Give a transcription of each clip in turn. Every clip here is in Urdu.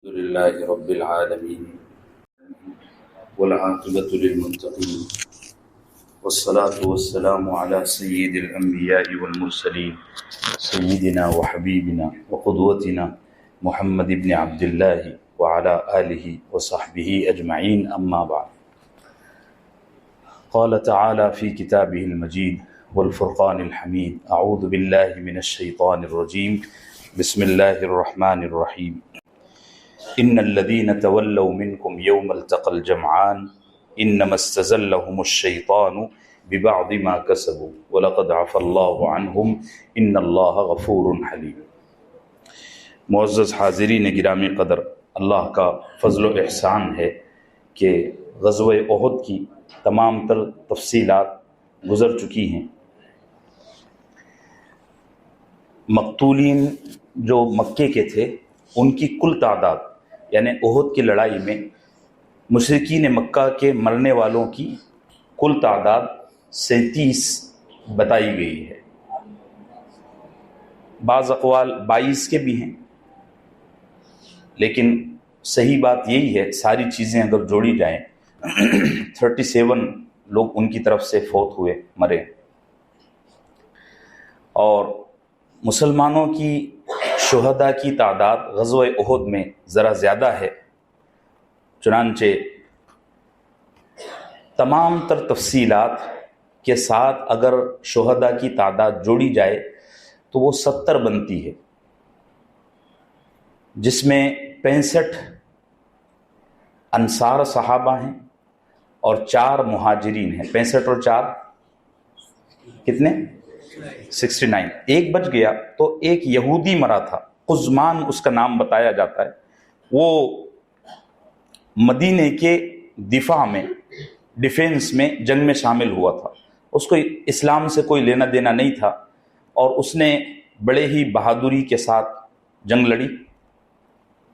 الحمد لله رب العالمين والعاقبة للمتقين والصلاة والسلام على سيد الأنبياء والمرسلين سيدنا وحبيبنا وقدوتنا محمد بن عبد الله وعلى آله وصحبه أجمعين أما بعد. قال تعالى في كتابه المجيد والفرقان الحميد: أعوذ بالله من الشيطان الرجيم بسم الله الرحمن الرحيم. إن الذين تولوا منكم يوم التقى الجمعان إنما استزلهم الشيطان ببعض ما كسبوا ولقد عفى الله عنهم إن الله غفور حليم. معزز حاضرین گرامی قدر، اللہ کا فضل و احسان ہے کہ غزوہ احد کی تمام تر تفصیلات گزر چکی ہیں. مقتولین جو مکے کے تھے ان کی کل تعداد، یعنی احد کی لڑائی میں مشرکین مکہ کے مرنے والوں کی کل تعداد 37 بتائی گئی ہے. بعض اقوال 22 کے بھی ہیں، لیکن صحیح بات یہی ہے ساری چیزیں اگر جوڑی جائیں 37 لوگ ان کی طرف سے فوت ہوئے، مرے. اور مسلمانوں کی شہداء کی تعداد غزوہ احد میں ذرا زیادہ ہے، چنانچہ تمام تر تفصیلات کے ساتھ اگر شہداء کی تعداد جوڑی جائے تو وہ 70 بنتی ہے، جس میں 65 انصار صحابہ ہیں اور 4 مہاجرین ہیں. 65 اور 4 کتنے؟ 69. ایک بچ گیا تو ایک یہودی مرا تھا، قزمان اس کا نام بتایا جاتا ہے. وہ مدینے کے دفاع میں، ڈیفینس میں، جنگ میں شامل ہوا تھا. اس کو اسلام سے کوئی لینا دینا نہیں تھا اور اس نے بڑے ہی بہادری کے ساتھ جنگ لڑی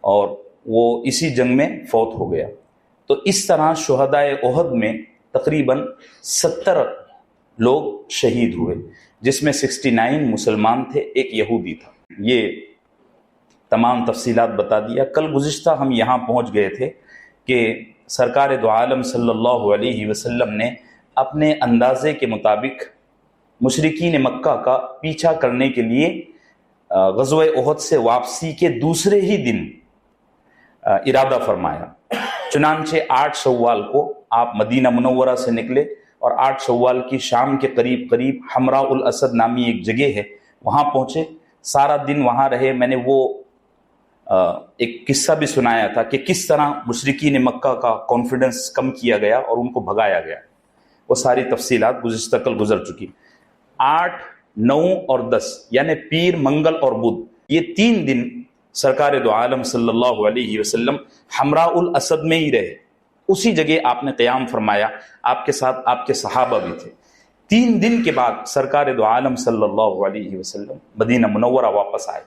اور وہ اسی جنگ میں فوت ہو گیا. تو اس طرح شہداء احد میں تقریباً 70 لوگ شہید ہوئے، جس میں 69 مسلمان تھے، ایک یہودی تھا. یہ تمام تفصیلات بتا دیا. کل گزشتہ ہم یہاں پہنچ گئے تھے کہ سرکار دو عالم صلی اللہ علیہ وسلم نے اپنے اندازے کے مطابق مشرکین مکہ کا پیچھا کرنے کے لیے غزوہ احد سے واپسی کے دوسرے ہی دن ارادہ فرمایا. چنانچہ 8 شوال کو آپ مدینہ منورہ سے نکلے اور 8 شوال کی شام کے قریب حمراء الاسد نامی ایک جگہ ہے، وہاں پہنچے. سارا دن وہاں رہے. میں نے وہ ایک قصہ بھی سنایا تھا کہ کس طرح مشرکین مکہ کا کانفیڈنس کم کیا گیا اور ان کو بھگایا گیا. وہ ساری تفصیلات گزشتہ کل گزر چکی. 8، 9 اور 10 یعنی پیر، منگل اور بدھ، یہ 3 دن سرکار دو عالم صلی اللہ علیہ وسلم حمراء الاسد میں ہی رہے. اسی جگہ آپ نے قیام فرمایا، آپ کے ساتھ آپ کے صحابہ بھی تھے. 3 دن کے بعد سرکار دو عالم صلی اللہ علیہ وسلم مدینہ منورہ واپس آئے.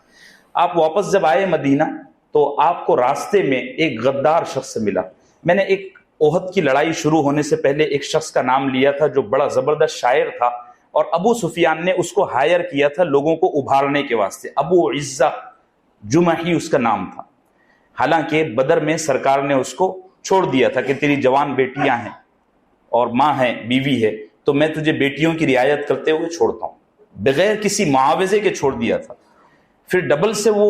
آپ واپس جب آئے مدینہ تو آپ کو راستے میں ایک غدار شخص سے ملا. میں نے ایک احد کی لڑائی شروع ہونے سے پہلے ایک شخص کا نام لیا تھا جو بڑا زبردست شاعر تھا اور ابو سفیان نے اس کو ہائر کیا تھا لوگوں کو ابھارنے کے واسطے. ابو عزہ جمحی اس کا نام تھا. حالانکہ بدر میں سرکار نے اس کو چھوڑ دیا تھا کہ تیری جوان بیٹیاں ہیں اور ماں ہے، بیوی ہے، تو میں تجھے بیٹیوں کی رعایت کرتے ہوئے چھوڑتا ہوں. بغیر کسی معاوضے کے چھوڑ دیا تھا. پھر ڈبل سے وہ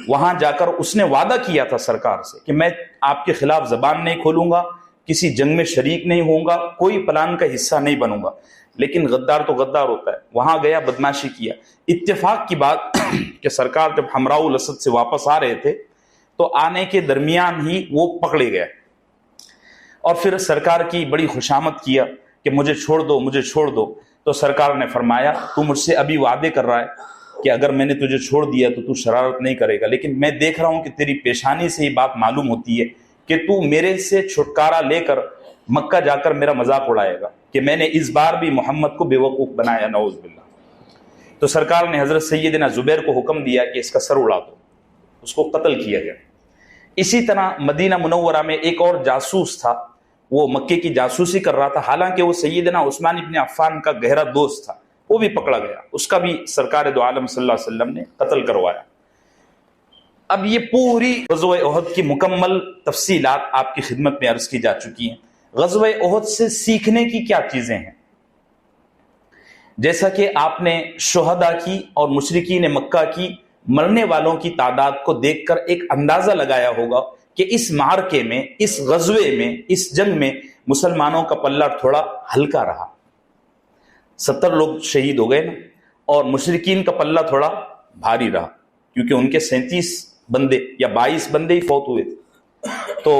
وہاں جا کر اس نے وعدہ کیا تھا سرکار سے کہ میں آپ کے خلاف زبان نہیں کھولوں گا، کسی جنگ میں شریک نہیں ہوں گا، کوئی پلان کا حصہ نہیں بنوں گا. لیکن غدار تو غدار ہوتا ہے. وہاں گیا، بدماشی کیا. اتفاق کی بات کہ سرکار جب حمراء الاسد سے واپس آ رہے تھے تو آنے کے درمیان ہی وہ پکڑے گئے اور پھر سرکار کی بڑی خوشامد کیا کہ مجھے چھوڑ دو، مجھے چھوڑ دو. تو سرکار نے فرمایا تو مجھ سے ابھی وعدے کر رہا ہے کہ اگر میں نے تجھے چھوڑ دیا تو شرارت نہیں کرے گا، لیکن میں دیکھ رہا ہوں کہ تیری پیشانی سے یہ بات معلوم ہوتی ہے کہ تو میرے سے چھٹکارا لے کر مکہ جا کر میرا مذاق اڑائے گا کہ میں نے اس بار بھی محمد کو بے وقوف بنایا، نعوذ باللہ. تو سرکار نے حضرت سیدنا زبیر کو حکم دیا کہ اس کا سر اڑا دو. اس کو قتل کیا گیا. اسی طرح مدینہ منورہ میں ایک اور جاسوس تھا، وہ مکے کی جاسوسی کر رہا تھا، حالانکہ وہ سیدنا عثمان ابن عفان کا گہرا دوست تھا. وہ بھی پکڑا گیا، اس کا بھی سرکار دو عالم صلی اللہ علیہ وسلم نے قتل کروایا. اب یہ پوری غزوہ احد کی مکمل تفصیلات آپ کی خدمت میں عرض کی جا چکی ہیں۔ غزوہ احد سے سیکھنے کی کیا چیزیں ہیں؟ جیسا کہ آپ نے شہداء کی اور مشرکین مکہ کی مرنے والوں کی تعداد کو دیکھ کر ایک اندازہ لگایا ہوگا کہ اس معرکے میں، اس غزوے میں، اس جنگ میں مسلمانوں کا پلہ تھوڑا ہلکا رہا۔ 70 لوگ شہید ہو گئے نا، اور مشرکین کا پلہ تھوڑا بھاری رہا، کیونکہ ان کے 37 بندے یا 22 بندے ہی فوت ہوئے تھے۔ تو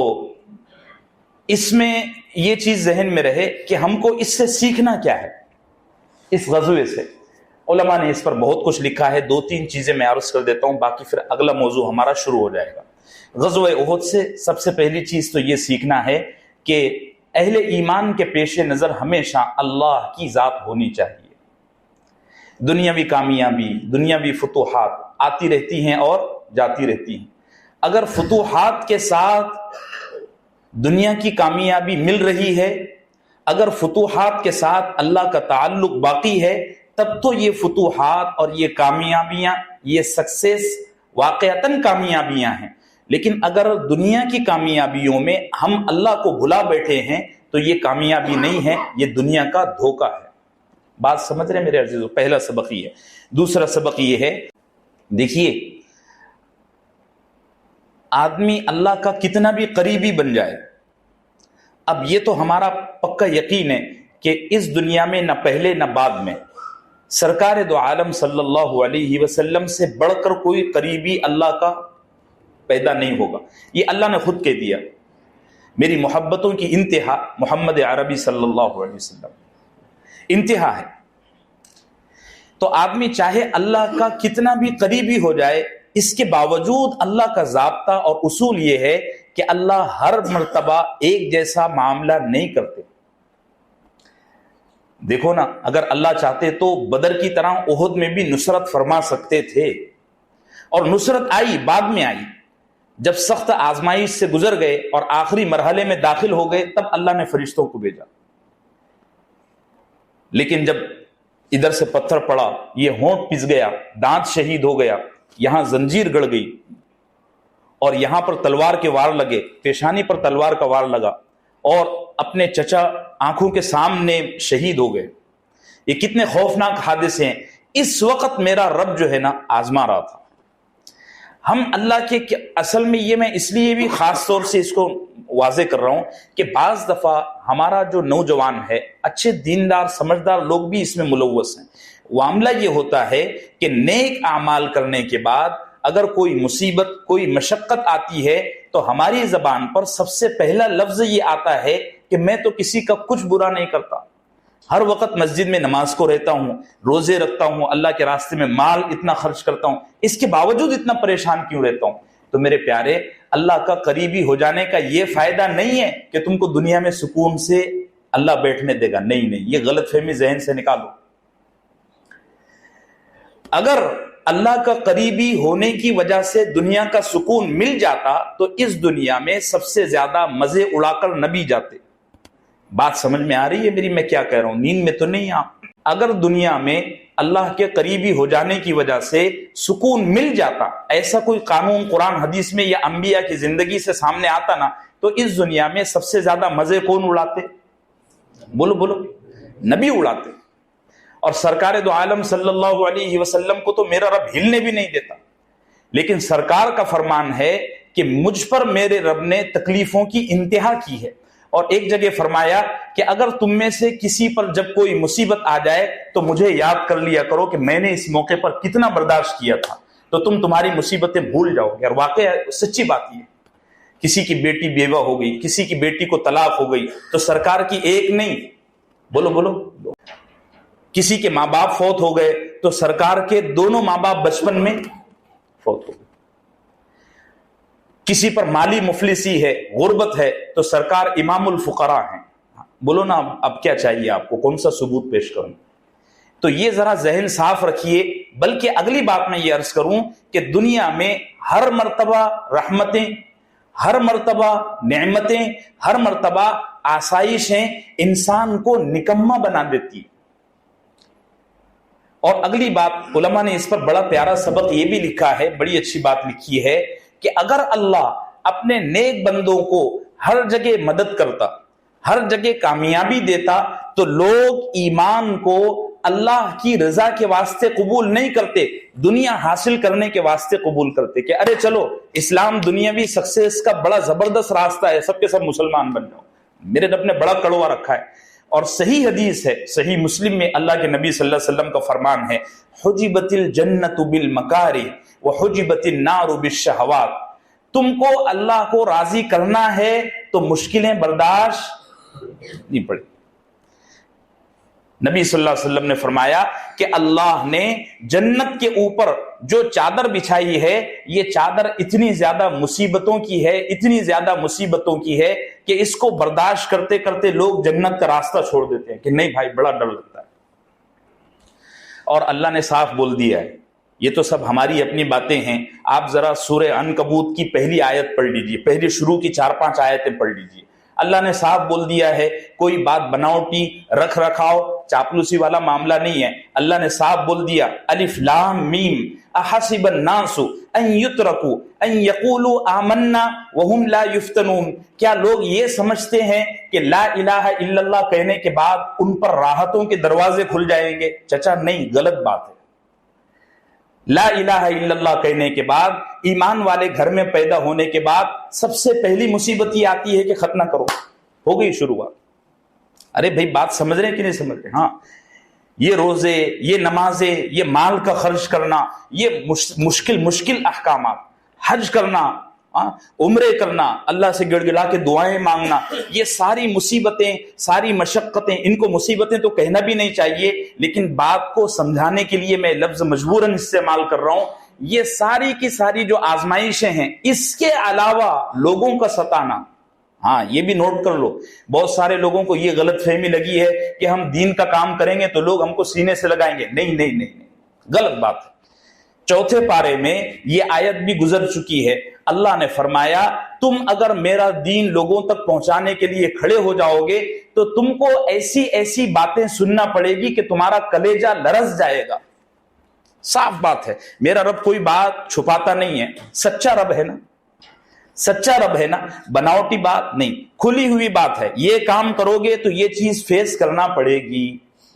اس میں یہ چیز ذہن میں رہے کہ ہم کو اس سے سیکھنا کیا ہے، اس غزوے سے۔ علماء نے اس پر بہت کچھ لکھا ہے، 2-3 چیزیں میں عرض کر دیتا ہوں، باقی پھر اگلا موضوع ہمارا شروع ہو جائے گا۔ غزوہ احد سے سب سے پہلی چیز تو یہ سیکھنا ہے کہ اہل ایمان کے پیش نظر ہمیشہ اللہ کی ذات ہونی چاہیے۔ دنیاوی کامیابی، دنیاوی فتوحات آتی رہتی ہیں اور جاتی رہتی ہیں۔ اگر فتوحات کے ساتھ دنیا کی کامیابی مل رہی ہے، اگر فتوحات کے ساتھ اللہ کا تعلق باقی ہے، تب تو یہ فتوحات اور یہ کامیابیاں، یہ سکسیس واقعتاً کامیابیاں ہیں۔ لیکن اگر دنیا کی کامیابیوں میں ہم اللہ کو بھلا بیٹھے ہیں تو یہ کامیابی نہیں ہے، یہ دنیا کا دھوکہ ہے۔ بات سمجھ رہے ہیں میرے عزیزو؟ پہلا سبق یہ ہے۔ دوسرا سبق یہ ہے، دیکھیے آدمی اللہ کا کتنا بھی قریبی بن جائے، اب یہ تو ہمارا پکا یقین ہے کہ اس دنیا میں نہ پہلے نہ بعد میں سرکار دو عالم صلی اللہ علیہ وسلم سے بڑھ کر کوئی قریبی اللہ کا پیدا نہیں ہوگا۔ یہ اللہ نے خود کہہ دیا، میری محبتوں کی انتہا محمد عربی صلی اللہ علیہ وسلم، انتہا ہے۔ تو آدمی چاہے اللہ کا کتنا بھی قریبی ہو جائے، اس کے باوجود اللہ کا ضابطہ اور اصول یہ ہے کہ اللہ ہر مرتبہ ایک جیسا معاملہ نہیں کرتے۔ دیکھو نا، اگر اللہ چاہتے تو بدر کی طرح احد میں بھی نصرت فرما سکتے تھے، اور نصرت آئی، بعد میں آئی، جب سخت آزمائش سے گزر گئے اور آخری مرحلے میں داخل ہو گئے، تب اللہ نے فرشتوں کو بھیجا۔ لیکن جب ادھر سے پتھر پڑا، یہ ہونٹ پس گیا، دانت شہید ہو گیا، یہاں زنجیر گڑ گئی، اور یہاں پر تلوار کے وار لگے، پیشانی پر تلوار کا وار لگا، اور اپنے چچا آنکھوں کے سامنے شہید ہو گئے۔ یہ کتنے خوفناک حادثے ہیں۔ اس وقت میرا رب جو ہے نا آزما رہا تھا۔ ہم اللہ کے اصل میں، یہ میں اس لیے بھی خاص طور سے اس کو واضح کر رہا ہوں کہ بعض دفعہ ہمارا جو نوجوان ہے، اچھے دیندار سمجھدار لوگ بھی اس میں ملوث ہیں۔ معاملہ یہ ہوتا ہے کہ نیک اعمال کرنے کے بعد اگر کوئی مصیبت، کوئی مشقت آتی ہے تو ہماری زبان پر سب سے پہلا لفظ یہ آتا ہے کہ میں تو کسی کا کچھ برا نہیں کرتا، ہر وقت مسجد میں نماز کو رہتا ہوں، روزے رکھتا ہوں، اللہ کے راستے میں مال اتنا خرچ کرتا ہوں، اس کے باوجود اتنا پریشان کیوں رہتا ہوں؟ تو میرے پیارے، اللہ کا قریبی ہو جانے کا یہ فائدہ نہیں ہے کہ تم کو دنیا میں سکون سے اللہ بیٹھنے دے گا، نہیں، یہ غلط فہمی ذہن سے نکالو۔ اگر اللہ کا قریبی ہونے کی وجہ سے دنیا کا سکون مل جاتا تو اس دنیا میں سب سے زیادہ مزے اڑا کر نبی جاتے۔ بات سمجھ میں آ رہی ہے میری؟ میں کیا کہہ رہا ہوں، نیند میں تو نہیں آپ؟ اگر دنیا میں اللہ کے قریبی ہو جانے کی وجہ سے سکون مل جاتا، ایسا کوئی قانون قرآن حدیث میں یا انبیاء کی زندگی سے سامنے آتا نا، تو اس دنیا میں سب سے زیادہ مزے کون اڑاتے؟ بولو، نبی اڑاتے۔ اور سرکار دو عالم صلی اللہ علیہ وسلم کو تو میرا رب ہلنے بھی نہیں دیتا، لیکن سرکار کا فرمان ہے کہ مجھ پر میرے رب نے تکلیفوں کی انتہا کی ہے۔ اور ایک جگہ فرمایا کہ اگر تم میں سے کسی پر جب کوئی مصیبت آ جائے تو مجھے یاد کر لیا کرو کہ میں نے اس موقع پر کتنا برداشت کیا تھا، تو تم تمہاری مصیبتیں بھول جاؤ گے۔ اور واقعہ سچی بات یہ ہے، کسی کی بیٹی بیوہ ہو گئی، کسی کی بیٹی کو طلاق ہو گئی، تو سرکار کی ایک نہیں، بولو، کسی کے ماں باپ فوت ہو گئے تو سرکار کے دونوں ماں باپ بچپن میں فوت ہو گئے۔ کسی پر مالی مفلسی ہے، غربت ہے، تو سرکار امام الفقراء ہیں۔ بولو نا، اب کیا چاہیے آپ کو؟ کون سا ثبوت پیش کروں؟ تو یہ ذرا ذہن صاف رکھیے۔ بلکہ اگلی بات میں یہ عرض کروں کہ دنیا میں ہر مرتبہ رحمتیں، ہر مرتبہ نعمتیں، ہر مرتبہ آسائشیں انسان کو نکما بنا دیتی، اور اگلی بات علماء نے اس پر بڑا پیارا سبق یہ بھی لکھا ہے، بڑی اچھی بات لکھی ہے کہ اگر اللہ اپنے نیک بندوں کو ہر جگہ مدد کرتا، ہر جگہ کامیابی دیتا، تو لوگ ایمان کو اللہ کی رضا کے واسطے قبول نہیں کرتے، دنیا حاصل کرنے کے واسطے قبول کرتے کہ ارے چلو اسلام دنیاوی سکسیس کا بڑا زبردست راستہ ہے، سب کے سب مسلمان بن جاؤ۔ میرے رب نے بڑا کڑوا رکھا ہے، اور صحیح حدیث ہے، صحیح مسلم میں اللہ کے نبی صلی اللہ علیہ وسلم کا فرمان ہے، حجبت الجنت بالمکارہ وحجبت النار بالشہوات۔ تم کو اللہ کو راضی کرنا ہے تو مشکلیں برداشت نہیں پڑی۔ نبی صلی اللہ علیہ وسلم نے فرمایا کہ اللہ نے جنت کے اوپر جو چادر بچھائی ہے، یہ چادر اتنی زیادہ مصیبتوں کی ہے، اتنی زیادہ مصیبتوں کی ہے کہ اس کو برداشت کرتے کرتے لوگ جنت کا راستہ چھوڑ دیتے ہیں کہ نہیں بھائی بڑا ڈر لگتا ہے۔ اور اللہ نے صاف بول دیا ہے، یہ تو سب ہماری اپنی باتیں ہیں، آپ ذرا سورہ عنکبوت کی پہلی آیت پڑھ لیجئے، پہلی شروع کی 4-5 آیتیں پڑھ لیجئے۔ اللہ نے صاف بول دیا ہے، کوئی بات بناوٹی رکھ رکھاؤ چاپلوسی والا معاملہ نہیں ہے۔ اللہ نے صاف بول دیا، الف لام میم احسب الناس ان یترکوا ان یقولوا آمنا وهم لا یفتنون۔ کیا لوگ یہ سمجھتے ہیں کہ لا الہ الا اللہ کہنے کے بعد ان پر راحتوں کے دروازے کھل جائیں گے؟ چچا نہیں، غلط بات ہے۔ لا الہ الا اللہ کہنے کے بعد، ایمان والے گھر میں پیدا ہونے کے بعد سب سے پہلی مصیبت یہ آتی ہے کہ ختنہ کرو، ہو گئی شروعات۔ ارے بھائی بات سمجھ رہے ہیں کہ نہیں سمجھ رہے؟ ہاں، یہ روزے، یہ نمازیں، یہ مال کا خرچ کرنا، یہ مشکل احکامات، حج کرنا، عمرے کرنا، اللہ سے گڑ گڑا کے دعائیں مانگنا، یہ ساری مصیبتیں، ساری مشقتیں، ان کو مصیبتیں تو کہنا بھی نہیں چاہیے، لیکن بات کو سمجھانے کے لیے میں لفظ مجبوراً استعمال کر رہا ہوں۔ یہ ساری کی ساری جو آزمائشیں ہیں، اس کے علاوہ لوگوں کا ستانا، ہاں یہ بھی نوٹ کر لو، بہت سارے لوگوں کو یہ غلط فہمی لگی ہے کہ ہم دین کا کام کریں گے تو لوگ ہم کو سینے سے لگائیں گے۔ نہیں نہیں نہیں، غلط بات ہے۔ 4 پارے میں یہ آیت بھی گزر چکی ہے، اللہ نے فرمایا تم اگر میرا دین لوگوں تک پہنچانے کے لیے کھڑے ہو جاؤ گے تو تم کو ایسی ایسی باتیں سننا پڑے گی کہ تمہارا کلیجہ لرز جائے گا۔ صاف بات ہے، میرا رب کوئی بات چھپاتا نہیں ہے، سچا رب ہے نا، سچا رب ہے نا، بناوٹی بات نہیں، کھلی ہوئی بات ہے۔ یہ کام کرو گے تو یہ چیز فیس کرنا پڑے گی۔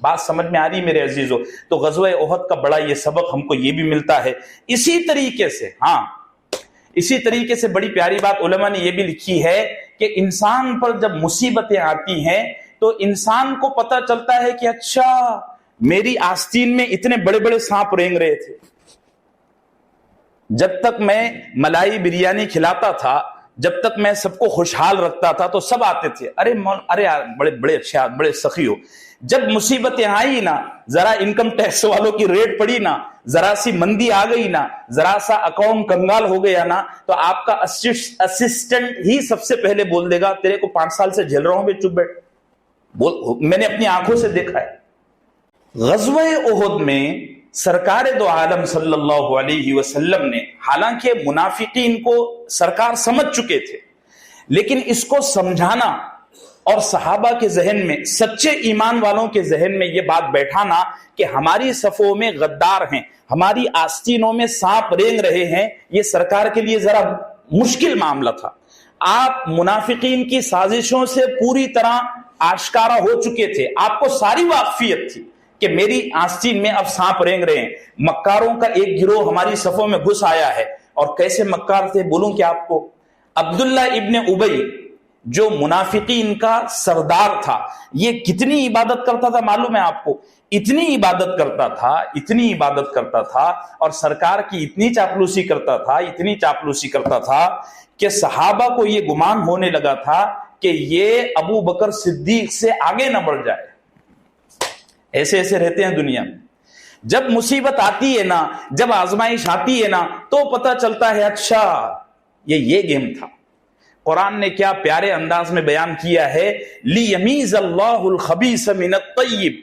بات سمجھ میں آ رہی میرے عزیزو؟ تو غزوہ احد کا بڑا یہ سبق ہم کو یہ بھی ملتا ہے۔ اسی طریقے سے، ہاں اسی طریقے سے بڑی پیاری بات علماء نے یہ بھی لکھی ہے کہ انسان پر جب مصیبتیں آتی ہیں تو انسان کو پتہ چلتا ہے کہ اچھا میری آستین میں اتنے بڑے بڑے سانپ رینگ رہے تھے۔ جب تک میں ملائی بریانی کھلاتا تھا، جب تک میں سب کو خوشحال رکھتا تھا تو سب آتے تھے، ارے یار بڑے اچھے، بڑے سخی ہو۔ جب مصیبتیں آئی نا، ذرا انکم ٹیکس والوں کی ریٹ پڑی نا، ذرا سی مندی آ گئی نا، ذرا سا اکاؤنٹ کنگال ہو گیا نا، تو آپ کا اسسٹنٹ ہی سب سے پہلے بول دے گا تیرے کو 5 سال سے جھیل رہا ہوں بے، چپ بیٹھ۔ میں نے اپنی آنکھوں سے دیکھا ہے۔ غزوہ احد میں سرکار دو عالم صلی اللہ علیہ وسلم نے، حالانکہ منافقین کو سرکار سمجھ چکے تھے، لیکن اس کو سمجھانا اور صحابہ کے ذہن میں، سچے ایمان والوں کے ذہن میں یہ بات بیٹھانا کہ ہماری صفوں میں غدار ہیں، ہماری آستینوں میں سانپ رینگ رہے ہیں، یہ سرکار کے لیے ذرا مشکل معاملہ تھا۔ آپ منافقین کی سازشوں سے پوری طرح آشکارا ہو چکے تھے، آپ کو ساری واقفیت تھی کہ میری آستین میں اب سانپ رینگ رہے ہیں۔ مکاروں کا ایک گروہ ہماری صفوں میں گھس آیا ہے، اور کیسے مکار تھے بولوں کہ آپ کو؟ عبداللہ ابن ابی جو منافقین کا سردار تھا، یہ کتنی عبادت کرتا تھا معلوم ہے آپ کو؟ اتنی عبادت کرتا تھا، اتنی عبادت کرتا تھا، اور سرکار کی اتنی چاپلوسی کرتا تھا، اتنی چاپلوسی کرتا تھا کہ صحابہ کو یہ گمان ہونے لگا تھا کہ یہ ابو بکر صدیق سے آگے نہ بڑھ جائے۔ ایسے ایسے رہتے ہیں دنیا میں، جب مصیبت آتی ہے نا، جب آزمائش آتی ہے نا، تو پتہ چلتا ہے اچھا یہ گیم تھا۔ قرآن نے کیا پیارے انداز میں بیان کیا ہے، لیمیز اللہ الخبیث من الطیب۔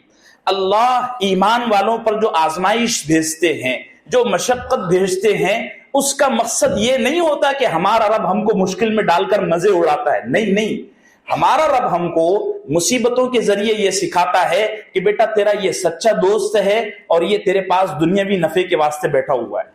اللہ ایمان والوں پر جو آزمائش بھیجتے ہیں، جو مشقت بھیجتے ہیں، اس کا مقصد یہ نہیں ہوتا کہ ہمارا رب ہم کو مشکل میں ڈال کر مزے اڑاتا ہے، نہیں نہیں، ہمارا رب ہم کو مصیبتوں کے ذریعے یہ سکھاتا ہے کہ بیٹا تیرا یہ سچا دوست ہے اور یہ تیرے پاس دنیاوی نفع کے واسطے بیٹھا ہوا ہے۔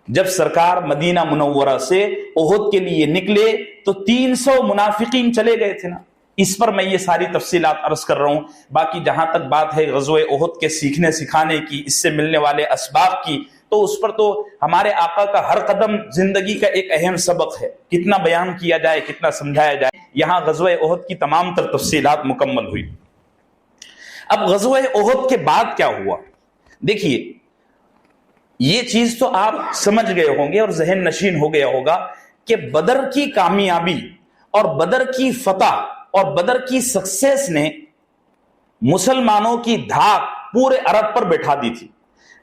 جب سرکار مدینہ منورہ سے احد کے لیے نکلے تو 300 منافقین چلے گئے تھے نا، اس پر میں یہ ساری تفصیلات عرض کر رہا ہوں۔ باقی جہاں تک بات ہے غزوہ احد کے سیکھنے سکھانے کی، اس سے ملنے والے اسباق کی، تو اس پر تو ہمارے آقا کا ہر قدم زندگی کا ایک اہم سبق ہے، کتنا بیان کیا جائے، کتنا سمجھایا جائے۔ یہاں غزوہ احد کی تمام تر تفصیلات مکمل ہوئی۔ اب غزوہ احد کے بعد کیا ہوا؟ دیکھیے، یہ چیز تو آپ سمجھ گئے ہوں گے اور ذہن نشین ہو گیا ہوگا کہ بدر کی کامیابی اور بدر کی فتح اور بدر کی سکسیس نے مسلمانوں کی دھاک پورے عرب پر بٹھا دی تھی۔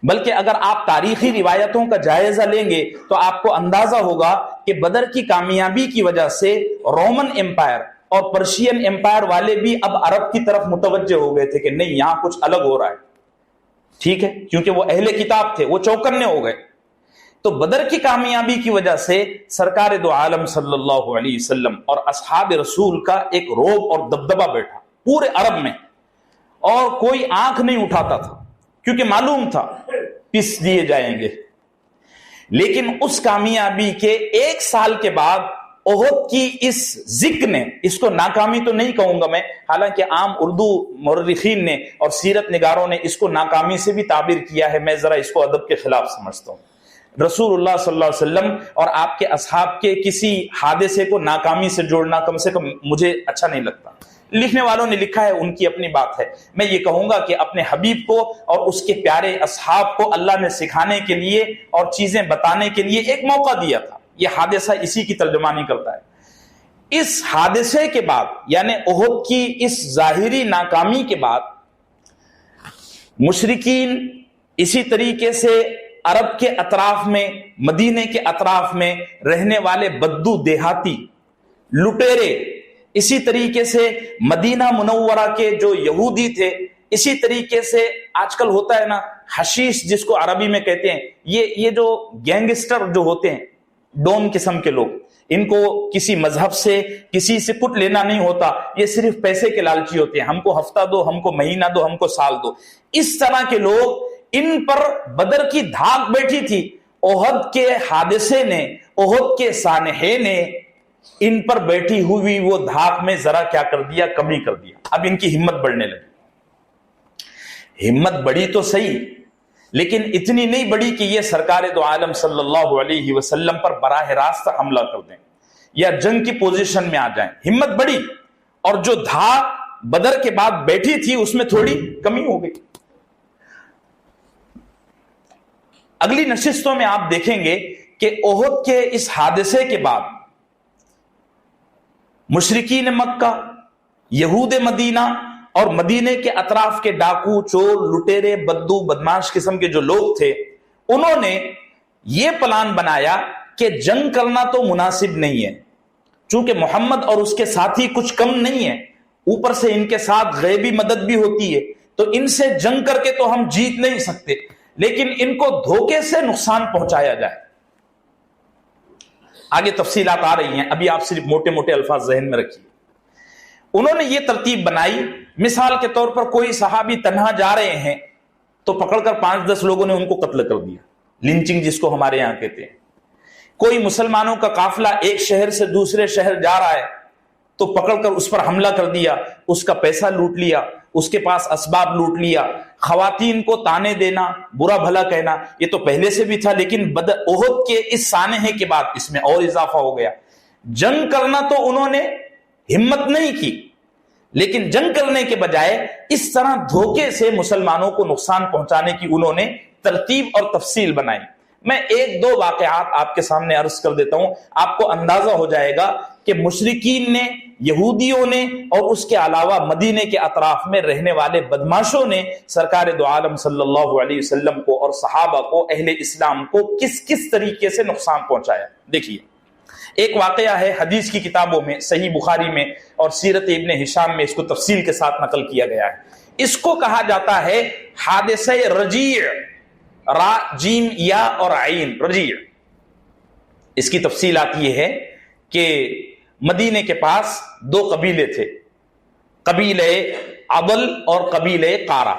بلکہ اگر آپ تاریخی روایتوں کا جائزہ لیں گے تو آپ کو اندازہ ہوگا کہ بدر کی کامیابی کی وجہ سے رومن امپائر اور پرشین امپائر والے بھی اب عرب کی طرف متوجہ ہو گئے تھے کہ نہیں، یہاں کچھ الگ ہو رہا ہے، ٹھیک ہے، کیونکہ وہ اہل کتاب تھے، وہ چوکنے ہو گئے۔ تو بدر کی کامیابی کی وجہ سے سرکار دو عالم صلی اللہ علیہ وسلم اور اصحاب رسول کا ایک روب اور دبدبہ بیٹھا پورے عرب میں، اور کوئی آنکھ نہیں اٹھاتا تھا کیونکہ معلوم تھا پس دیے جائیں گے۔ لیکن اس کامیابی کے 1 سال کے بعد احد کی اس ذکر نے، اس کو ناکامی تو نہیں کہوں گا میں، حالانکہ عام اردو مورخین نے اور سیرت نگاروں نے اس کو ناکامی سے بھی تعبیر کیا ہے، میں ذرا اس کو ادب کے خلاف سمجھتا ہوں۔ رسول اللہ صلی اللہ علیہ وسلم اور آپ کے اصحاب کے کسی حادثے کو ناکامی سے جوڑنا کم سے کم مجھے اچھا نہیں لگتا۔ لکھنے والوں نے لکھا ہے، ان کی اپنی بات ہے، میں یہ کہوں گا کہ اپنے حبیب کو اور اس کے پیارے اصحاب کو اللہ نے سکھانے کے لیے اور چیزیں بتانے کے لیے ایک موقع دیا تھا۔ یہ حادثہ اسی کی ترجمانی کرتا ہے۔ اس حادثے کے بعد، یعنی احد کی اس ظاہری ناکامی کے بعد، مشرکین اسی طریقے سے عرب کے اطراف میں، مدینے کے اطراف میں رہنے والے بدو دیہاتی لٹیرے، اسی طریقے سے مدینہ منورہ کے جو یہودی تھے، اسی طریقے سے آج کل ہوتا ہے نا حشیش جس کو عربی میں کہتے ہیں، یہ جو گینگسٹر جو ہوتے ہیں، ڈون قسم کے لوگ، ان کو کسی مذہب سے، کسی سے کچھ لینا نہیں ہوتا، یہ صرف پیسے کے لالچی ہوتے ہیں، ہم کو ہفتہ دو، ہم کو مہینہ دو، ہم کو سال دو۔ اس طرح کے لوگ، ان پر بدر کی دھاک بیٹھی تھی۔ احد کے حادثے نے، احد کے سانحے نے ان پر بیٹھی ہوئی وہ دھاک میں ذرا کیا کر دیا، کمی کر دیا۔ اب ان کی ہمت بڑھنے لگی۔ ہمت بڑی تو صحیح، لیکن اتنی نہیں بڑی کہ یہ سرکار دو عالم صلی اللہ علیہ وسلم پر براہ راست حملہ کر دیں یا جنگ کی پوزیشن میں آ جائیں۔ ہمت بڑی، اور جو دھاک بدر کے بعد بیٹھی تھی اس میں تھوڑی کمی ہو گئی۔ اگلی نشستوں میں آپ دیکھیں گے کہ احد کے اس حادثے کے بعد مشرکین مکہ، یہود مدینہ اور مدینے کے اطراف کے ڈاکو، چور، لٹیرے، بدو، بدماش قسم کے جو لوگ تھے، انہوں نے یہ پلان بنایا کہ جنگ کرنا تو مناسب نہیں ہے، چونکہ محمد اور اس کے ساتھی کچھ کم نہیں ہے، اوپر سے ان کے ساتھ غیبی مدد بھی ہوتی ہے، تو ان سے جنگ کر کے تو ہم جیت نہیں سکتے، لیکن ان کو دھوکے سے نقصان پہنچایا جائے۔ آگے تفصیلات آ رہی ہیں، ابھی آپ صرف موٹے موٹے الفاظ ذہن میں رکھیے۔ انہوں نے یہ ترتیب بنائی، مثال کے طور پر کوئی صحابی تنہا جا رہے ہیں تو پکڑ کر 5-10 لوگوں نے ان کو قتل کر دیا، لنچنگ جس کو ہمارے یہاں کہتے ہیں۔ کوئی مسلمانوں کا قافلہ ایک شہر سے دوسرے شہر جا رہا ہے تو پکڑ کر اس پر حملہ کر دیا، اس کا پیسہ لوٹ لیا، اس کے پاس اسباب لوٹ لیا۔ خواتین کو تانے دینا، برا بھلا کہنا، یہ تو پہلے سے بھی تھا، لیکن احد کے اس سانحے کے بعد اس میں اور اضافہ ہو گیا۔ جنگ کرنا تو انہوں نے ہمت نہیں کی، لیکن جنگ کرنے کے بجائے اس طرح دھوکے سے مسلمانوں کو نقصان پہنچانے کی انہوں نے ترتیب اور تفصیل بنائی۔ میں 1-2 واقعات آپ کے سامنے عرض کر دیتا ہوں، آپ کو اندازہ ہو جائے گا کہ مشرکین نے، یہودیوں نے اور اس کے علاوہ مدینے کے اطراف میں رہنے والے بدماشوں نے سرکار دو عالم صلی اللہ علیہ وسلم کو اور صحابہ کو، اہل اسلام کو کس کس طریقے سے نقصان پہنچایا۔ دیکھیے، ایک واقعہ ہے حدیث کی کتابوں میں، صحیح بخاری میں اور سیرت ابن ہشام میں اس کو تفصیل کے ساتھ نقل کیا گیا ہے۔ اس کو کہا جاتا ہے حادثہ رجیع، را جیم یا اور عین، رجیع۔ اس کی تفصیلات یہ ہے کہ مدینے کے پاس دو قبیلے تھے، قبیلے عبل اور قبیلے قارا۔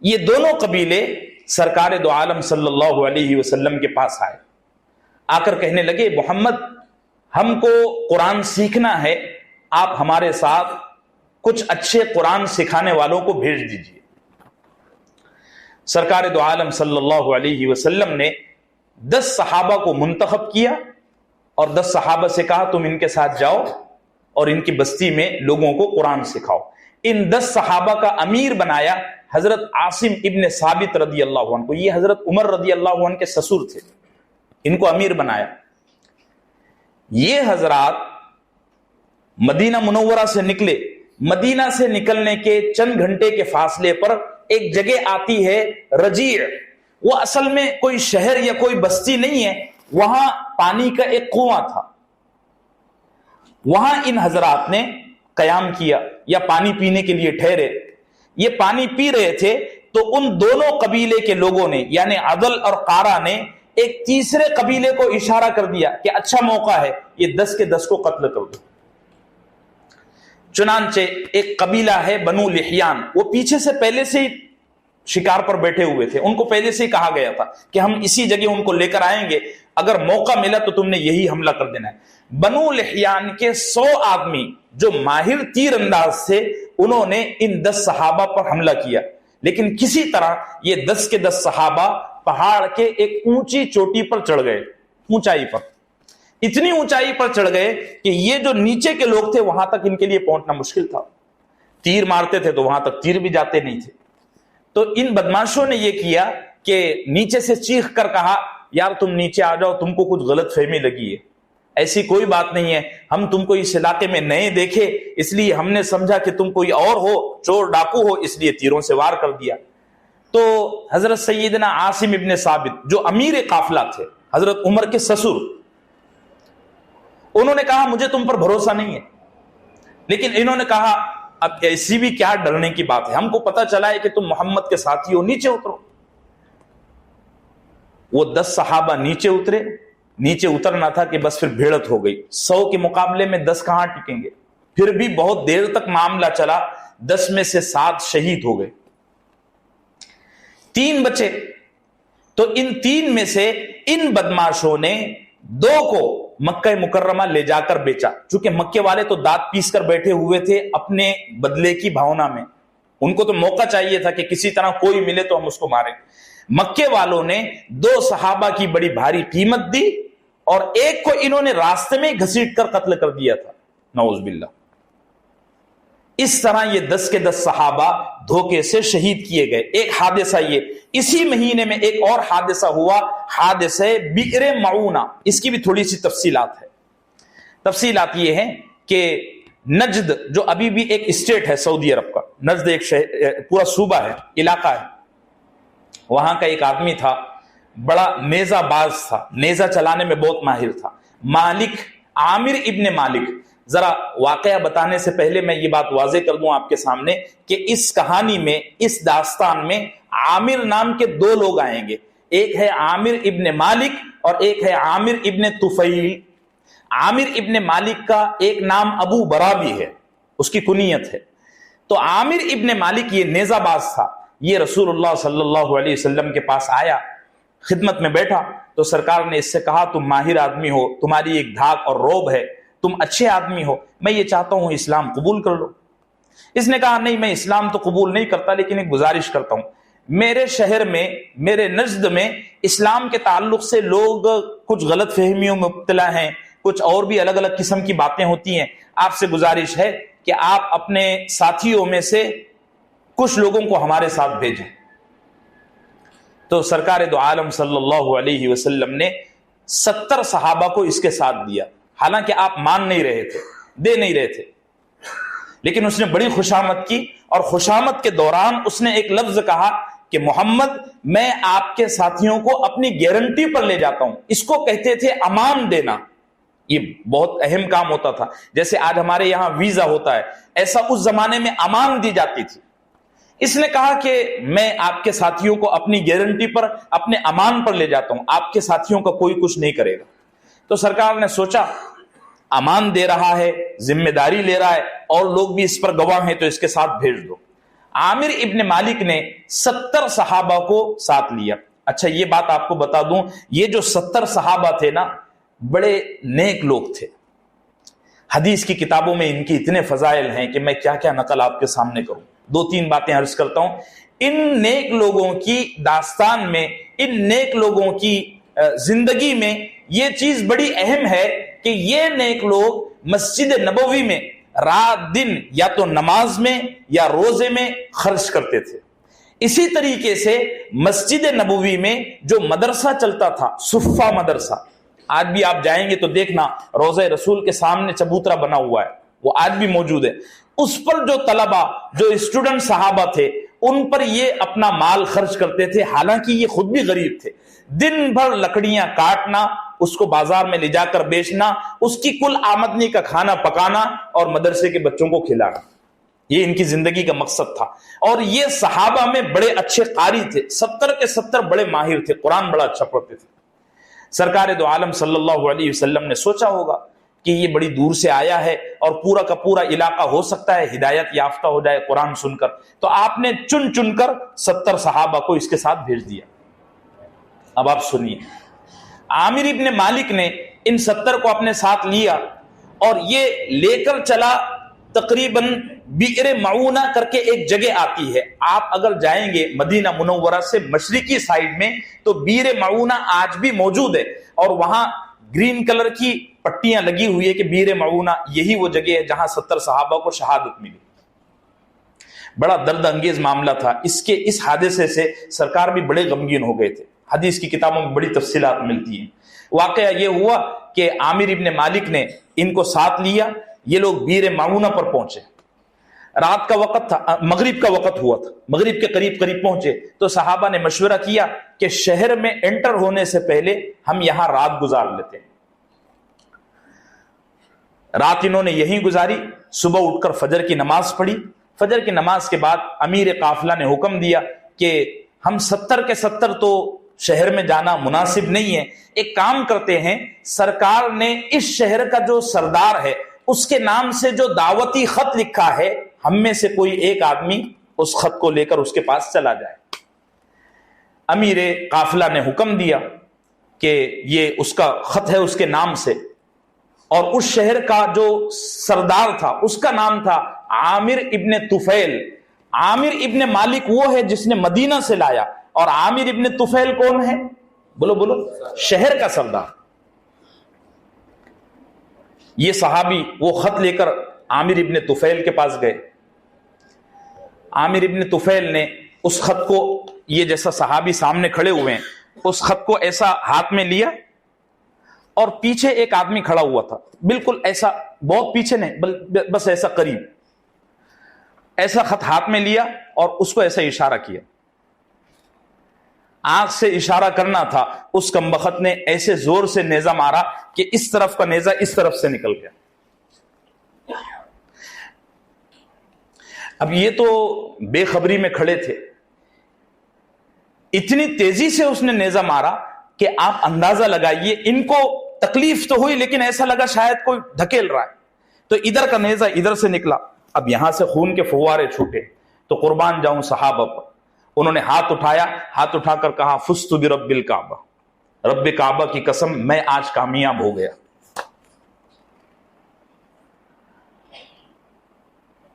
یہ دونوں قبیلے سرکار دو عالم صلی اللہ علیہ وسلم کے پاس آئے، آ کر کہنے لگے محمد ہم کو قرآن سیکھنا ہے، آپ ہمارے ساتھ کچھ اچھے قرآن سکھانے والوں کو بھیج دیجیے۔ سرکار دو عالم صلی اللہ علیہ وسلم نے 10 صحابہ کو منتخب کیا اور 10 صحابہ سے کہا تم ان کے ساتھ جاؤ اور ان کی بستی میں لوگوں کو قرآن سکھاؤ۔ ان 10 صحابہ کا امیر بنایا حضرت عاصم ابن ثابت رضی اللہ عنہ کو۔ یہ حضرت عمر رضی اللہ عنہ کے سسر تھے، ان کو امیر بنایا۔ یہ حضرات مدینہ منورہ سے نکلے، مدینہ سے نکلنے کے چند گھنٹے کے فاصلے پر ایک جگہ آتی ہے رجیع، وہ اصل میں کوئی شہر یا کوئی بستی نہیں ہے، وہاں پانی کا ایک کنواں تھا، وہاں ان حضرات نے قیام کیا یا پانی پینے کے لیے ٹھہرے۔ یہ پانی پی رہے تھے تو ان دونوں قبیلے کے لوگوں نے یعنی عدل اور قارا نے ایک تیسرے قبیلے کو اشارہ کر دیا کہ اچھا موقع ہے، یہ 10 کے 10 کو قتل کر دو۔ چنانچہ ایک قبیلہ ہے بنو لحیان، وہ پیچھے سے پہلے سے ہی شکار پر بیٹھے ہوئے تھے، ان کو پہلے سے ہی کہا گیا تھا کہ ہم اسی جگہ ان کو لے کر آئیں گے، اگر موقع ملا تو تم نے یہی حملہ کر دینا ہے۔ بنو لحیان کے 100 آدمی جو ماہر تیر انداز تھے، انہوں نے ان 10 صحابہ پر حملہ کیا، لیکن کسی طرح یہ 10 کے 10 صحابہ پہاڑ کے ایک اونچی چوٹی پر چڑھ گئے، اونچائی پر، اتنی اونچائی پر چڑھ گئے کہ یہ جو نیچے کے لوگ تھے وہاں تک ان کے لیے پہنچنا مشکل تھا، تیر مارتے تھے تو وہاں تک تیر بھی جاتے نہیں تھے۔ تو ان بدماشوں نے یہ کیا کہ نیچے سے چیخ کر کہا یار تم نیچے آ جاؤ، تم کو کچھ غلط فہمی لگی ہے، ایسی کوئی بات نہیں ہے، ہم تم کو اس علاقے میں نئے دیکھے اس لیے ہم نے سمجھا کہ تم کوئی اور ہو، چور ڈاکو ہو، اس لیے تیروں سے وار کر دیا۔ تو حضرت سیدنا عاصم ابن ثابت جو امیر قافلہ تھے، حضرت عمر کے سسر، انہوں نے کہا مجھے تم پر بھروسہ نہیں ہے، لیکن انہوں نے کہا اب ایسی بھی کیا ڈرنے کی بات ہے، ہم کو پتا چلا ہے کہ تم محمد کے ساتھی ہو، نیچے اترو۔ وہ 10 صحابہ نیچے اترے، نیچے اترنا تھا کہ بس پھر بھیڑت ہو گئی، 100 کے مقابلے میں 10 کہاں ٹکیں گے، پھر بھی بہت دیر تک معاملہ چلا، 10 میں سے 7 شہید ہو گئے، 3 بچے۔ تو ان 3 میں سے ان بدماشوں نے 2 کو مکہ مکرمہ لے جا کر بیچا، چونکہ مکے والے تو دانت پیس کر بیٹھے ہوئے تھے اپنے بدلے کی بھاونا میں، ان کو تو موقع چاہیے تھا کہ کسی طرح کوئی ملے تو ہم اس کو ماریں۔ مکے والوں نے 2 صحابہ کی بڑی بھاری قیمت دی اور ایک کو انہوں نے راستے میں گھسیٹ کر قتل کر دیا تھا، نعوذ باللہ۔ اس طرح یہ 10 کے 10 صحابہ دھوکے سے شہید کیے گئے۔ ایک حادثہ یہ، اسی مہینے میں ایک اور حادثہ ہوا، حادثہ بئر معونہ، اس کی بھی تھوڑی سی تفصیلات ہے۔ تفصیلات یہ ہیں کہ نجد جو ابھی بھی ایک اسٹیٹ ہے سعودی عرب کا، نجد ایک پورا صوبہ ہے، علاقہ ہے، وہاں کا ایک آدمی تھا، بڑا نیزہ باز تھا، نیزہ چلانے میں بہت ماہر تھا، مالک، عامر ابن مالک۔ ذرا واقعہ بتانے سے پہلے میں یہ بات واضح کر دوں آپ کے سامنے کہ اس کہانی میں، اس داستان میں عامر نام کے 2 لوگ آئیں گے، ایک ہے عامر ابن مالک اور ایک ہے عامر ابن طفیل۔ عامر ابن مالک کا ایک نام ابو برا بھی ہے، اس کی کنیت ہے۔ تو عامر ابن مالک یہ نیزہ باز تھا، یہ رسول اللہ صلی اللہ علیہ وسلم کے پاس آیا، خدمت میں بیٹھا تو سرکار نے اس سے کہا تم ماہر آدمی ہو، تمہاری ایک دھاک اور روب ہے، تم اچھے آدمی ہو، میں یہ چاہتا ہوں اسلام قبول کر لو۔ اس نے کہا نہیں، میں اسلام تو قبول نہیں کرتا، لیکن ایک گزارش کرتا ہوں، میرے شہر میں، میرے نجد میں اسلام کے تعلق سے لوگ کچھ غلط فہمیوں میں مبتلا ہیں، کچھ اور بھی الگ الگ قسم کی باتیں ہوتی ہیں، آپ سے گزارش ہے کہ آپ اپنے ساتھیوں میں سے کچھ لوگوں کو ہمارے ساتھ بھیجیں۔ تو سرکار دو عالم صلی اللہ علیہ وسلم نے 70 صحابہ کو اس کے ساتھ دیا، حالانکہ آپ مان نہیں رہے تھے، دے نہیں رہے تھے، لیکن اس نے بڑی خوشامد کی، اور خوشامد کے دوران اس نے ایک لفظ کہا کہ محمد میں آپ کے ساتھیوں کو اپنی گارنٹی پر لے جاتا ہوں۔ اس کو کہتے تھے امان دینا، یہ بہت اہم کام ہوتا تھا، جیسے آج ہمارے یہاں ویزا ہوتا ہے، ایسا اس زمانے میں امان دی جاتی تھی۔ اس نے کہا کہ میں آپ کے ساتھیوں کو اپنی گارنٹی پر، اپنے امان پر لے جاتا ہوں، آپ کے ساتھیوں کا کوئی کچھ نہیں کرے گا۔ تو سرکار نے سوچا امان دے رہا ہے, ذمہ داری لے رہا ہے, اور لوگ بھی اس پر گواہ ہیں, تو اس کے ساتھ بھیج دو. عامر ابن مالک نے 70 صحابہ کو ساتھ لیا. اچھا یہ بات آپ کو بتا دوں, یہ جو 70 صحابہ تھے نا, بڑے نیک لوگ تھے. حدیث کی کتابوں میں ان کی اتنے فضائل ہیں کہ میں کیا کیا نقل آپ کے سامنے کروں. 2-3 باتیں عرض کرتا ہوں. ان نیک لوگوں کی داستان میں, ان نیک لوگوں کی زندگی میں یہ چیز بڑی اہم ہے کہ یہ نیک لوگ مسجد نبوی میں رات دن یا تو نماز میں یا روزے میں خرچ کرتے تھے. اسی طریقے سے مسجد نبوی میں جو مدرسہ چلتا تھا, صفہ مدرسہ, آج بھی آپ جائیں گے تو دیکھنا روضہ رسول کے سامنے چبوترا بنا ہوا ہے, وہ آج بھی موجود ہے. اس پر جو طلبہ, جو اسٹوڈنٹ صحابہ تھے, ان پر یہ اپنا مال خرچ کرتے تھے, حالانکہ یہ خود بھی غریب تھے. دن بھر لکڑیاں کاٹنا, اس کو بازار میں لے جا کر بیچنا, اس کی کل آمدنی کا کھانا پکانا اور مدرسے کے بچوں کو کھلانا, یہ ان کی زندگی کا مقصد تھا. اور یہ صحابہ میں بڑے اچھے قاری تھے, 70 کے 70 بڑے ماہر تھے, قرآن بڑا اچھا پڑھتے تھے. سرکار دو عالم صلی اللہ علیہ وسلم نے سوچا ہوگا کہ یہ بڑی دور سے آیا ہے اور پورا کا پورا علاقہ ہو سکتا ہے ہدایت یافتہ ہو جائے قرآن سن کر, تو آپ نے چن چن کر 70 صحابہ کو اس کے ساتھ بھیج دیا. اب آپ سنیے, عامر ابن مالک نے ان 70 کو اپنے ساتھ لیا اور یہ لے کر چلا تقریباً بئر معونہ کر کے ایک جگہ آتی ہے. آپ اگر جائیں گے مدینہ منورہ سے مشرقی سائڈ میں تو بئر معونہ آج بھی موجود ہے, اور وہاں گرین کلر کی پٹیاں لگی ہوئی ہے کہ بئر معونہ یہی وہ جگہ ہے جہاں 70 صحابہ کو شہادت ملی. بڑا درد انگیز معاملہ تھا. اس حادثے سے سرکار بھی بڑے غمگین ہو گئے تھے. حدیث کی کتابوں میں بڑی تفصیلات ملتی ہیں. واقعہ یہ ہوا کہ عامر ابن مالک نے ان کو ساتھ لیا, یہ لوگ بئر معونہ پر پہنچے. رات کا وقت تھا, مغرب کا وقت ہوا تھا, مغرب کے قریب پہنچے تو صحابہ نے مشورہ کیا کہ شہر میں انٹر ہونے سے پہلے ہم یہاں رات گزار لیتے ہیں. رات انہوں نے یہیں گزاری. صبح اٹھ کر فجر کی نماز پڑھی. فجر کی نماز کے بعد امیر قافلہ نے حکم دیا کہ ہم 70 کے 70 تو شہر میں جانا مناسب نہیں ہے, ایک کام کرتے ہیں, سرکار نے اس شہر کا جو سردار ہے اس کے نام سے جو دعوتی خط لکھا ہے, ہم میں سے کوئی ایک آدمی اس خط کو لے کر اس کے پاس چلا جائے. امیر قافلہ نے حکم دیا کہ یہ اس کا خط ہے اس کے نام سے, اور اس شہر کا جو سردار تھا اس کا نام تھا عامر ابن طفیل. عامر ابن مالک وہ ہے جس نے مدینہ سے لایا, اور عامر ابن طفیل کون ہے؟ بولو بولو, شہر کا سردار. یہ صحابی وہ خط لے کر عامر ابن طفیل کے پاس گئے. عامر ابن طفیل نے اس خط کو, یہ جیسا صحابی سامنے کھڑے ہوئے ہیں, اس خط کو ایسا ہاتھ میں لیا, اور پیچھے ایک آدمی کھڑا ہوا تھا, بالکل ایسا, بہت پیچھے نہیں, بس ایسا قریب, ایسا خط ہاتھ میں لیا اور اس کو ایسا اشارہ کیا. آنکھ سے اشارہ کرنا تھا, اس کمبخت نے ایسے زور سے نیزہ مارا کہ اس طرف کا نیزہ اس طرف سے نکل گیا. اب یہ تو بے خبری میں کھڑے تھے, اتنی تیزی سے اس نے نیزہ مارا کہ آپ اندازہ لگائیے, ان کو تکلیف تو ہوئی لیکن ایسا لگا شاید کوئی دھکیل رہا ہے, تو ادھر کا نیزہ ادھر سے نکلا. اب یہاں سے خون کے فوارے چھوٹے, تو قربان جاؤں صحابہ پر. انہوں نے ہاتھ اٹھایا, ہاتھ اٹھا کر کہا فزت برب الکعبہ, رب کعبہ کی قسم میں آج کامیاب ہو گیا.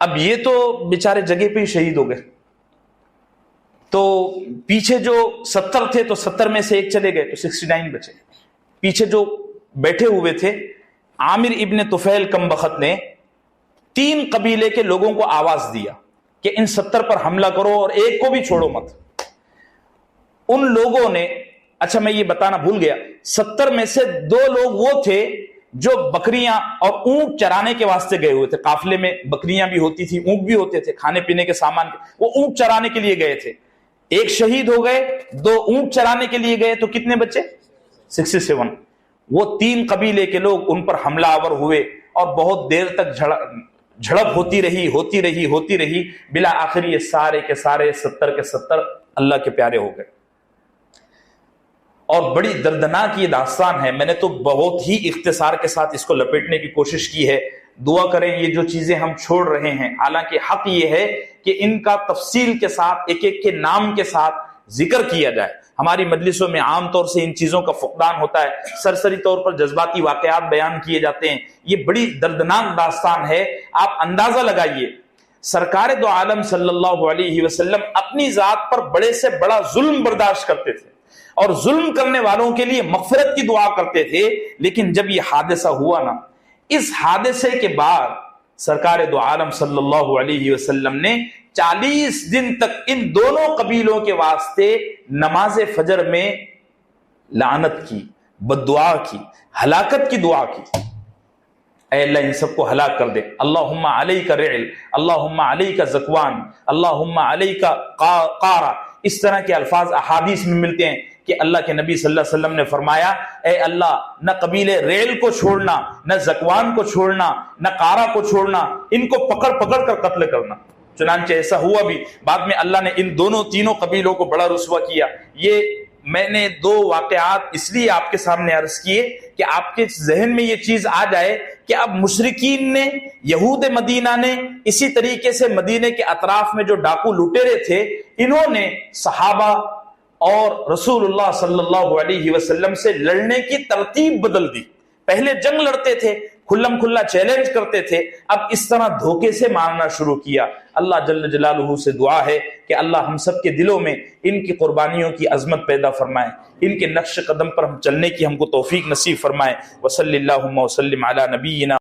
اب یہ تو بیچارے جگہ پہ ہی شہید ہو گئے. تو پیچھے جو 70 تھے تو 70 میں سے ایک چلے گئے تو 69 بچے. پیچھے جو بیٹھے ہوئے تھے, عامر ابن طفیل کمبخت نے 3 قبیلے کے لوگوں کو آواز دیا کہ ان 70 پر حملہ کرو اور ایک کو بھی چھوڑو مت. ان لوگوں نے, اچھا میں یہ بتانا بھول گیا, 70 میں سے 2 لوگ وہ تھے جو بکریاں اور اونٹ چرانے کے واسطے گئے ہوئے تھے. قافلے میں بکریاں بھی ہوتی تھی, اونٹ بھی ہوتے تھے, کھانے پینے کے سامان, وہ اونٹ چرانے کے لیے گئے تھے. ایک شہید ہو گئے, 2 اونٹ چرانے کے لیے گئے, تو کتنے بچے؟ 67. وہ 3 قبیلے کے لوگ ان پر حملہ آور ہوئے اور بہت دیر تک جھڑپ ہوتی رہی. بلا آخر یہ سارے کے سارے 70 کے 70 اللہ کے پیارے ہو گئے. اور بڑی دردناک یہ داستان ہے. میں نے تو بہت ہی اختصار کے ساتھ اس کو لپیٹنے کی کوشش کی ہے. دعا کریں یہ جو چیزیں ہم چھوڑ رہے ہیں، حالانکہ حق یہ ہے کہ ان کا تفصیل کے ساتھ ایک ایک کے نام کے ساتھ ذکر کیا جائے. ہماری مجلسوں میں عام طور سے ان چیزوں کا فقدان ہوتا ہے، سرسری طور پر جذباتی واقعات بیان کیے جاتے ہیں. یہ بڑی دردناک داستان ہے. آپ اندازہ لگائیے، سرکار دو عالم صلی اللہ علیہ وسلم اپنی ذات پر بڑے سے بڑا ظلم برداشت کرتے تھے اور ظلم کرنے والوں کے لیے مغفرت کی دعا کرتے تھے. لیکن جب یہ حادثہ ہوا نا، اس حادثے کے بعد سرکار دو عالم صلی اللہ علیہ وسلم نے 40 دن تک ان دونوں قبیلوں کے واسطے نماز فجر میں لعنت کی، بددعا کی، ہلاکت کی دعا کی. اے اللہ ان سب کو ہلاک کر دے. اللہم علیک رعل، اللہم علیک زکوان، اللہم علیک قارا. اس طرح کے الفاظ احادیث میں ملتے ہیں کہ اللہ کے نبی صلی اللہ علیہ وسلم نے فرمایا، اے اللہ نہ قبیلے ریل کو چھوڑنا، نہ زکوان کو چھوڑنا، نہ قارا کو چھوڑنا، ان کو پکڑ پکڑ کر قتل کرنا. چنانچہ ایسا ہوا بھی. بعد میں اللہ نے ان تینوں قبیلوں کو بڑا رسوا کیا. یہ میں نے 2 واقعات اس لیے آپ کے سامنے عرض کیے کہ آپ کے ذہن میں یہ چیز آ جائے کہ اب مشرکین نے، یہود مدینہ نے، اسی طریقے سے مدینے کے اطراف میں جو ڈاکو لٹیرے تھے، انہوں نے صحابہ اور رسول اللہ صلی اللہ علیہ وسلم سے لڑنے کی ترتیب بدل دی. پہلے جنگ لڑتے تھے، کھلم کھلا چیلنج کرتے تھے، اب اس طرح دھوکے سے مارنا شروع کیا. اللہ جل جلالہ سے دعا ہے کہ اللہ ہم سب کے دلوں میں ان کی قربانیوں کی عظمت پیدا فرمائے، ان کے نقش قدم پر ہم چلنے کی ہم کو توفیق نصیب فرمائے. وصلی اللہم وسلم علی نبینا